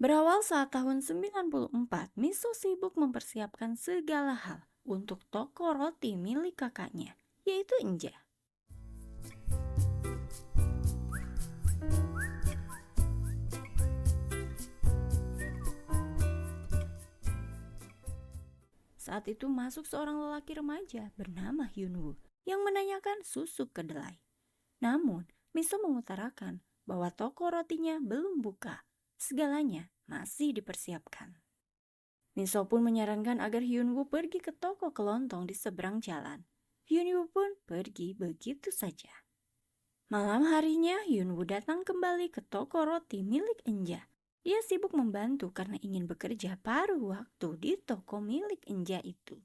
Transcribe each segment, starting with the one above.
Berawal saat tahun 94, Miso sibuk mempersiapkan segala hal untuk toko roti milik kakaknya, yaitu Enja. Saat itu masuk seorang lelaki remaja bernama Hyunwoo yang menanyakan susu kedelai. Namun, Miso mengutarakan bahwa toko rotinya belum buka. Segalanya masih dipersiapkan. Miso pun menyarankan agar Hyunwoo pergi ke toko kelontong di seberang jalan. Hyunwoo pun pergi begitu saja. Malam harinya, Hyunwoo datang kembali ke toko roti milik Enja. Dia sibuk membantu karena ingin bekerja paruh waktu di toko milik Enja itu.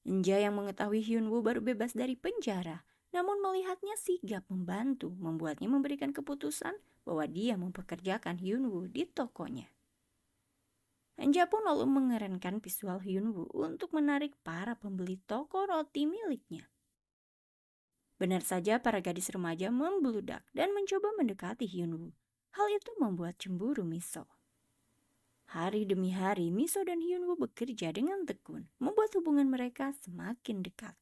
Enja yang mengetahui Hyunwoo baru bebas dari penjara, namun melihatnya sigap membantu, membuatnya memberikan keputusan bahwa dia mempekerjakan Hyunwoo di tokonya. Enja pun lalu mengerenkan visual Hyunwoo untuk menarik para pembeli toko roti miliknya. Benar saja para gadis remaja membludak dan mencoba mendekati Hyunwoo. Hal itu membuat cemburu Miso. Hari demi hari, Miso dan Hyunwoo bekerja dengan tekun, membuat hubungan mereka semakin dekat.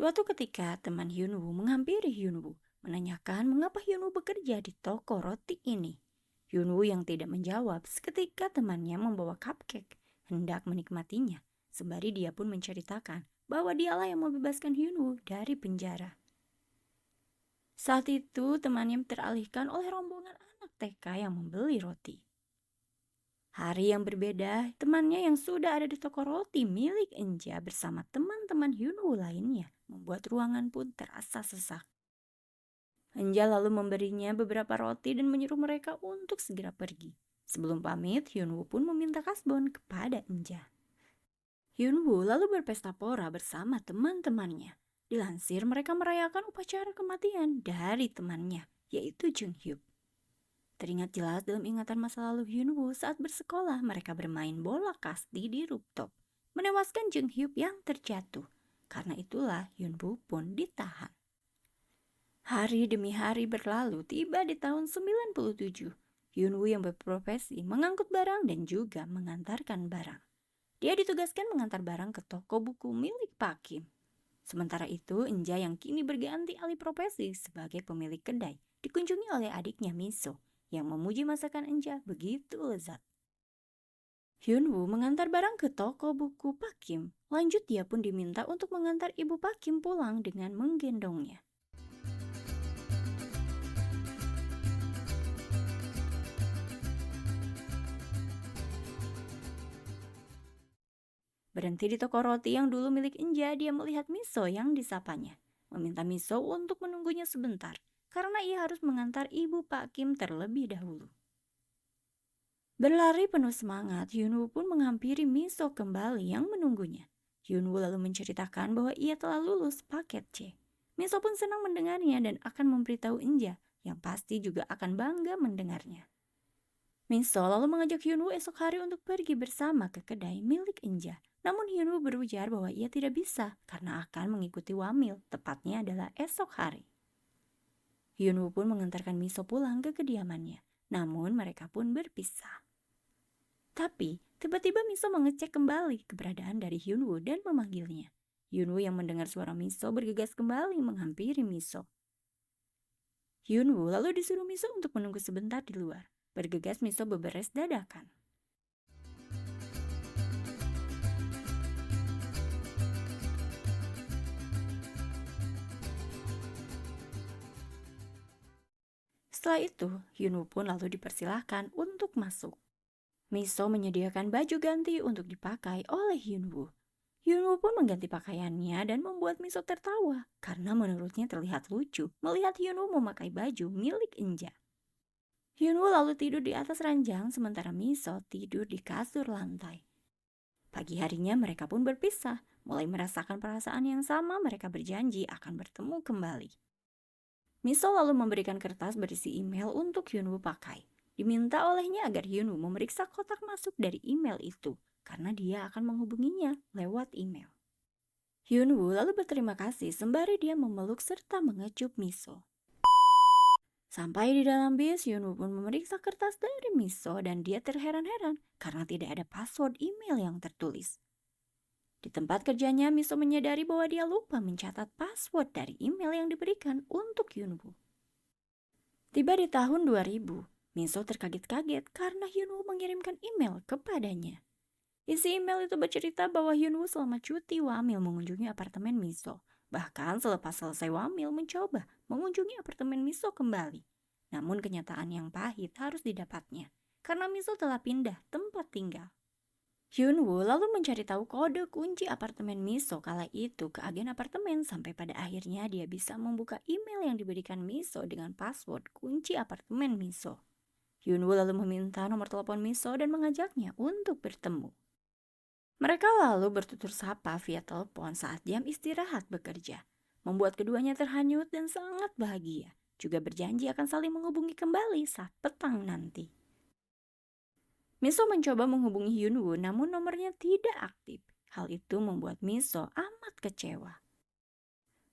Suatu ketika, teman Hyunwoo menghampiri Hyunwoo, menanyakan mengapa Hyunwoo bekerja di toko roti ini. Hyunwoo yang tidak menjawab seketika temannya membawa cupcake, hendak menikmatinya. Sembari dia pun menceritakan bahwa dialah yang membebaskan Hyunwoo dari penjara. Saat itu temannya teralihkan oleh rombongan anak TK yang membeli roti. Hari yang berbeda, temannya yang sudah ada di toko roti milik Enja bersama teman-teman Hyunwoo lainnya membuat ruangan pun terasa sesak. Enja lalu memberinya beberapa roti dan menyuruh mereka untuk segera pergi. Sebelum pamit, Hyunwoo pun meminta kasbon kepada Enja. Hyunwoo lalu berpesta pora bersama teman-temannya. Dilansir, mereka merayakan upacara kematian dari temannya, yaitu Jung Hyuk. Teringat jelas dalam ingatan masa lalu Hyunwoo saat bersekolah mereka bermain bola kasti di rooftop, menewaskan Jung Hyuk yang terjatuh. Karena itulah Hyunwoo pun ditahan. Hari demi hari berlalu, tiba di tahun 97. Hyunwoo yang berprofesi mengangkut barang dan juga mengantarkan barang. Dia ditugaskan mengantar barang ke toko buku milik Pak Kim. Sementara itu, Enja yang kini berganti alih profesi sebagai pemilik kedai dikunjungi oleh adiknya Miso yang memuji masakan Enja begitu lezat. Hyunwoo mengantar barang ke toko buku Pak Kim. Lanjut dia pun diminta untuk mengantar ibu Pak Kim pulang dengan menggendongnya. Berhenti di toko roti yang dulu milik Enja, dia melihat Miso yang disapanya. Meminta Miso untuk menunggunya sebentar, karena ia harus mengantar ibu Pak Kim terlebih dahulu. Berlari penuh semangat, Hyunwoo pun menghampiri Miso kembali yang menunggunya. Hyunwoo lalu menceritakan bahwa ia telah lulus paket C. Miso pun senang mendengarnya dan akan memberitahu Enja, yang pasti juga akan bangga mendengarnya. Miso lalu mengajak Hyunwoo esok hari untuk pergi bersama ke kedai milik Enja. Namun Hyunwoo berujar bahwa ia tidak bisa karena akan mengikuti wamil, tepatnya adalah esok hari. Hyunwoo pun mengantarkan Miso pulang ke kediamannya, namun mereka pun berpisah. Tapi tiba-tiba Miso mengecek kembali keberadaan dari Hyunwoo dan memanggilnya. Hyunwoo yang mendengar suara Miso bergegas kembali menghampiri Miso. Hyunwoo lalu disuruh Miso untuk menunggu sebentar di luar. Bergegas Miso beberes dadakan. Setelah itu, Hyunwoo pun lalu dipersilahkan untuk masuk. Miso menyediakan baju ganti untuk dipakai oleh Hyunwoo. Hyunwoo pun mengganti pakaiannya dan membuat Miso tertawa karena menurutnya terlihat lucu melihat Hyunwoo memakai baju milik Enja. Hyunwoo lalu tidur di atas ranjang sementara Miso tidur di kasur lantai. Pagi harinya mereka pun berpisah. Mulai merasakan perasaan yang sama, mereka berjanji akan bertemu kembali. Miso lalu memberikan kertas berisi email untuk Hyunwoo pakai. Diminta olehnya agar Hyunwoo memeriksa kotak masuk dari email itu, karena dia akan menghubunginya lewat email. Hyunwoo lalu berterima kasih sembari dia memeluk serta mengecup Miso. Sampai di dalam bis, Hyunwoo pun memeriksa kertas dari Miso dan dia terheran-heran karena tidak ada password email yang tertulis. Di tempat kerjanya, Miso menyadari bahwa dia lupa mencatat password dari email yang diberikan untuk Hyunwoo. Tiba di tahun 2000, Miso terkaget-kaget karena Hyunwoo mengirimkan email kepadanya. Isi email itu bercerita bahwa Hyunwoo selama cuti wamil mengunjungi apartemen Miso. Bahkan selepas selesai wamil mencoba mengunjungi apartemen Miso kembali. Namun kenyataan yang pahit harus didapatnya, karena Miso telah pindah tempat tinggal. Hyunwoo lalu mencari tahu kode kunci apartemen Miso kala itu ke agen apartemen sampai pada akhirnya dia bisa membuka email yang diberikan Miso dengan password kunci apartemen Miso. Hyunwoo lalu meminta nomor telepon Miso dan mengajaknya untuk bertemu. Mereka lalu bertutur sapa via telepon saat jam istirahat bekerja, membuat keduanya terhanyut dan sangat bahagia, juga berjanji akan saling menghubungi kembali saat petang nanti. Miso mencoba menghubungi Hyunwoo namun nomornya tidak aktif. Hal itu membuat Miso amat kecewa.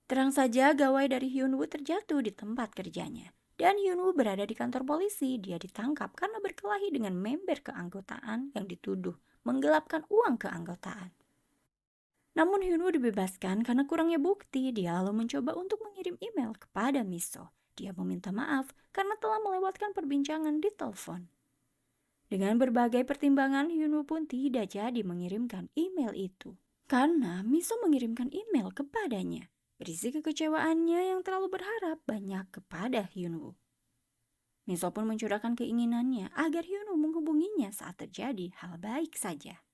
Terang saja gawai dari Hyunwoo terjatuh di tempat kerjanya. Dan Hyunwoo berada di kantor polisi. Dia ditangkap karena berkelahi dengan member keanggotaan yang dituduh menggelapkan uang keanggotaan. Namun Hyunwoo dibebaskan karena kurangnya bukti. Dia lalu mencoba untuk mengirim email kepada Miso. Dia meminta maaf karena telah melewatkan perbincangan di telepon. Dengan berbagai pertimbangan, Hyunwoo pun tidak jadi mengirimkan email itu. Karena Miso mengirimkan email kepadanya, berisi kekecewaannya yang terlalu berharap banyak kepada Hyunwoo. Miso pun mencurahkan keinginannya agar Hyunwoo menghubunginya saat terjadi hal baik saja.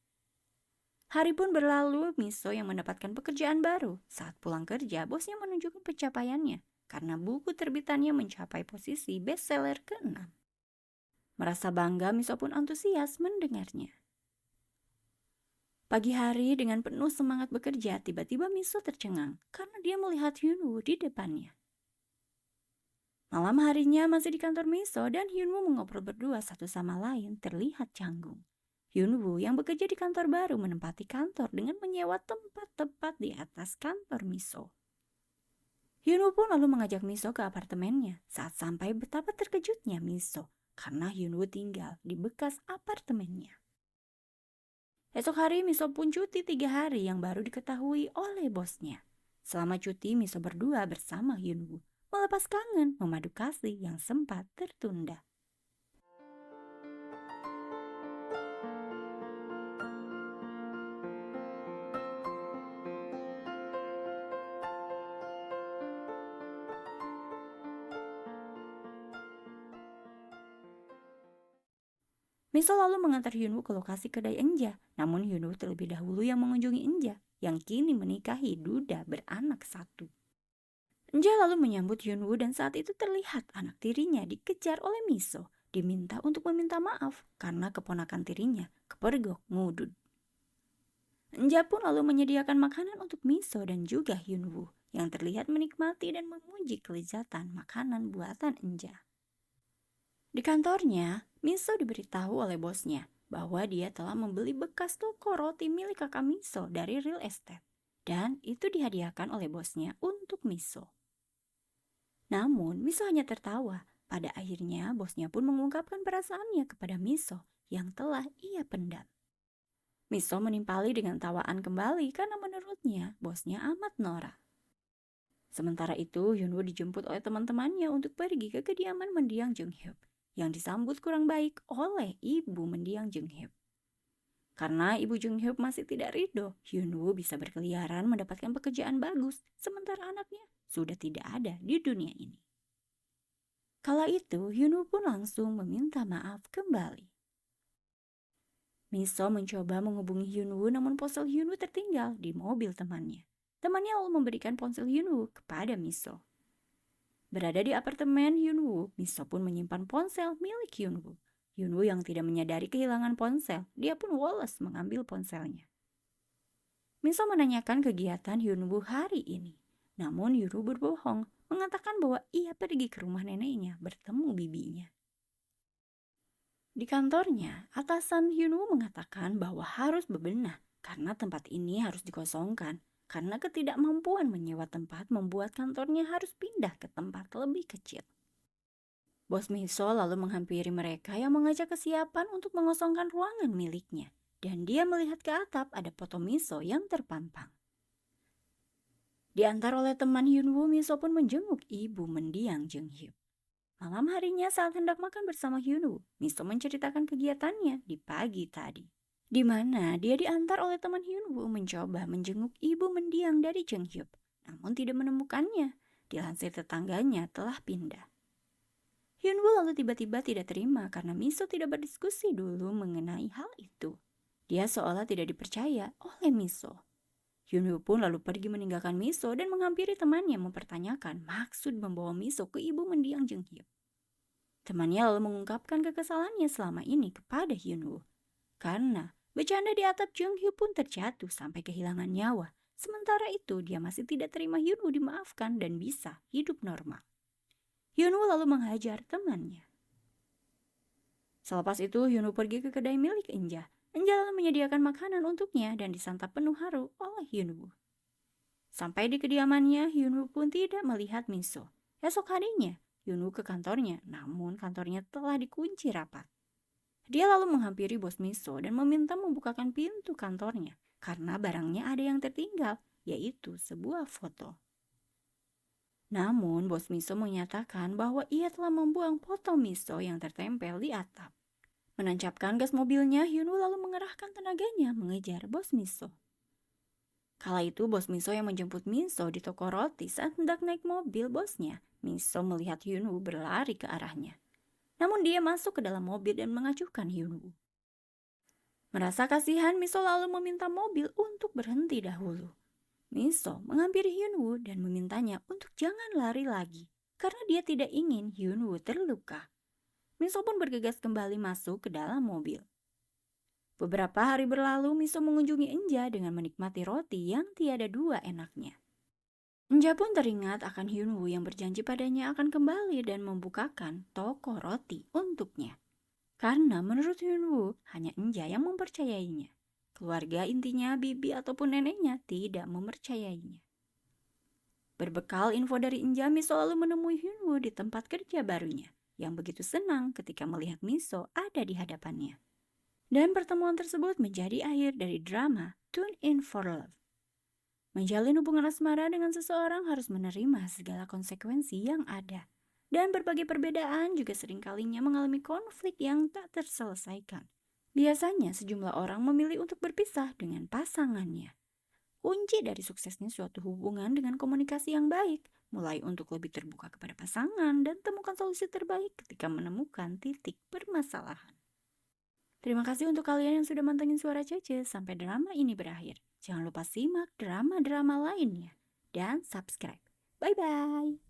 Hari pun berlalu, Miso yang mendapatkan pekerjaan baru. Saat pulang kerja, bosnya menunjukkan pencapaiannya karena buku terbitannya mencapai posisi bestseller ke-6. Merasa bangga, Miso pun antusias mendengarnya. Pagi hari dengan penuh semangat bekerja, tiba-tiba Miso tercengang karena dia melihat Hyunwoo di depannya. Malam harinya masih di kantor Miso dan Hyunwoo mengobrol berdua satu sama lain terlihat canggung. Hyunwoo yang bekerja di kantor baru menempati kantor dengan menyewa tempat tepat di atas kantor Miso. Hyunwoo pun lalu mengajak Miso ke apartemennya. Saat sampai betapa terkejutnya Miso karena Hyunwoo tinggal di bekas apartemennya. Esok hari Miso pun cuti 3 hari yang baru diketahui oleh bosnya. Selama cuti Miso berdua bersama Hyunwoo melepas kangen memadu kasih yang sempat tertunda. Miso lalu mengantar Hyunwoo ke lokasi kedai Enja, namun Hyunwoo terlebih dahulu yang mengunjungi Enja, yang kini menikahi duda beranak satu. Enja lalu menyambut Hyunwoo dan saat itu terlihat anak tirinya dikejar oleh Miso, diminta untuk meminta maaf karena keponakan tirinya kepergok ngudud. Enja pun lalu menyediakan makanan untuk Miso dan juga Hyunwoo, yang terlihat menikmati dan memuji kelezatan makanan buatan Enja. Di kantornya, Miso diberitahu oleh bosnya bahwa dia telah membeli bekas toko roti milik kakak Miso dari real estate. Dan itu dihadiahkan oleh bosnya untuk Miso. Namun, Miso hanya tertawa. Pada akhirnya, bosnya pun mengungkapkan perasaannya kepada Miso yang telah ia pendam. Miso menimpali dengan tawaan kembali karena menurutnya bosnya amat norak. Sementara itu, Hyunwoo dijemput oleh teman-temannya untuk pergi ke kediaman mendiang Junghyuk yang disambut kurang baik oleh ibu mendiang Junghyuk. Karena ibu Junghyuk masih tidak ridho, Hyunwoo bisa berkeliaran mendapatkan pekerjaan bagus, sementara anaknya sudah tidak ada di dunia ini. Kala itu, Hyunwoo pun langsung meminta maaf kembali. Miso mencoba menghubungi Hyunwoo namun ponsel Hyunwoo tertinggal di mobil temannya. Temannya lalu memberikan ponsel Hyunwoo kepada Miso. Berada di apartemen Hyunwoo, Miso pun menyimpan ponsel milik Hyunwoo. Hyunwoo yang tidak menyadari kehilangan ponsel, dia pun woles mengambil ponselnya. Miso menanyakan kegiatan Hyunwoo hari ini. Namun Hyunwoo berbohong, mengatakan bahwa ia pergi ke rumah neneknya bertemu bibinya. Di kantornya, atasan Hyunwoo mengatakan bahwa harus bebenah karena tempat ini harus dikosongkan. karena ketidakmampuan menyewa tempat membuat kantornya harus pindah ke tempat lebih kecil. Bos Miso lalu menghampiri mereka yang mengajak kesiapan untuk mengosongkan ruangan miliknya, dan dia melihat ke atap ada foto Miso yang terpampang. Diantar oleh teman Hyunwoo, Miso pun menjenguk ibu mendiang Jung Hyuk. Malam harinya saat hendak makan bersama Hyunwoo, Miso menceritakan kegiatannya di pagi tadi, di mana dia diantar oleh teman Hyunwoo mencoba menjenguk ibu mendiang dari Jung Hyuk, namun tidak menemukannya. Dilansir tetangganya telah pindah. Hyunwoo lalu tiba-tiba tidak terima karena Miso tidak berdiskusi dulu mengenai hal itu. Dia seolah tidak dipercaya oleh Miso. Hyunwoo pun lalu pergi meninggalkan Miso dan menghampiri temannya mempertanyakan maksud membawa Miso ke ibu mendiang Jung Hyuk. Temannya lalu mengungkapkan kekesalannya selama ini kepada Hyunwoo. Karena bercanda di atap Jung Hyuk pun terjatuh sampai kehilangan nyawa. Sementara itu dia masih tidak terima Hyunwoo dimaafkan dan bisa hidup normal. Hyunwoo lalu menghajar temannya. Selepas itu Hyunwoo pergi ke kedai milik Enja. Enja lalu menyediakan makanan untuknya dan disantap penuh haru oleh Hyunwoo. Sampai di kediamannya, Hyunwoo pun tidak melihat Miso. Esok harinya, Hyunwoo ke kantornya, namun kantornya telah dikunci rapat. Dia lalu menghampiri bos Miso dan meminta membukakan pintu kantornya karena barangnya ada yang tertinggal, yaitu sebuah foto. Namun bos Miso menyatakan bahwa ia telah membuang foto Miso yang tertempel di atap. Menancapkan gas mobilnya, Hyunwoo lalu mengerahkan tenaganya mengejar bos Miso. Kala itu bos Miso yang menjemput Miso di toko roti saat hendak naik mobil bosnya. Miso melihat Hyunwoo berlari ke arahnya. Namun dia masuk ke dalam mobil dan mengacuhkan Hyunwoo. Merasa kasihan, Miso lalu meminta mobil untuk berhenti dahulu. Miso menghampiri Hyunwoo dan memintanya untuk jangan lari lagi karena dia tidak ingin Hyunwoo terluka. Miso pun bergegas kembali masuk ke dalam mobil. Beberapa hari berlalu, Miso mengunjungi Enja dengan menikmati roti yang tiada dua enaknya. Enja pun teringat akan Hyunwoo yang berjanji padanya akan kembali dan membukakan toko roti untuknya. Karena menurut Hyunwoo, hanya Enja yang mempercayainya. Keluarga intinya, bibi ataupun neneknya tidak mempercayainya. Berbekal info dari Enja, Miso lalu menemui Hyunwoo di tempat kerja barunya, yang begitu senang ketika melihat Miso ada di hadapannya. Dan pertemuan tersebut menjadi akhir dari drama Tune In For Love. Menjalin hubungan asmara dengan seseorang harus menerima segala konsekuensi yang ada. Dan berbagai perbedaan juga seringkalinya mengalami konflik yang tak terselesaikan. Biasanya sejumlah orang memilih untuk berpisah dengan pasangannya. Kunci dari suksesnya suatu hubungan dengan komunikasi yang baik, mulai untuk lebih terbuka kepada pasangan dan temukan solusi terbaik ketika menemukan titik permasalahan. Terima kasih untuk kalian yang sudah mantengin Suara Cece sampai drama ini berakhir. Jangan lupa simak drama-drama lainnya dan subscribe. Bye-bye.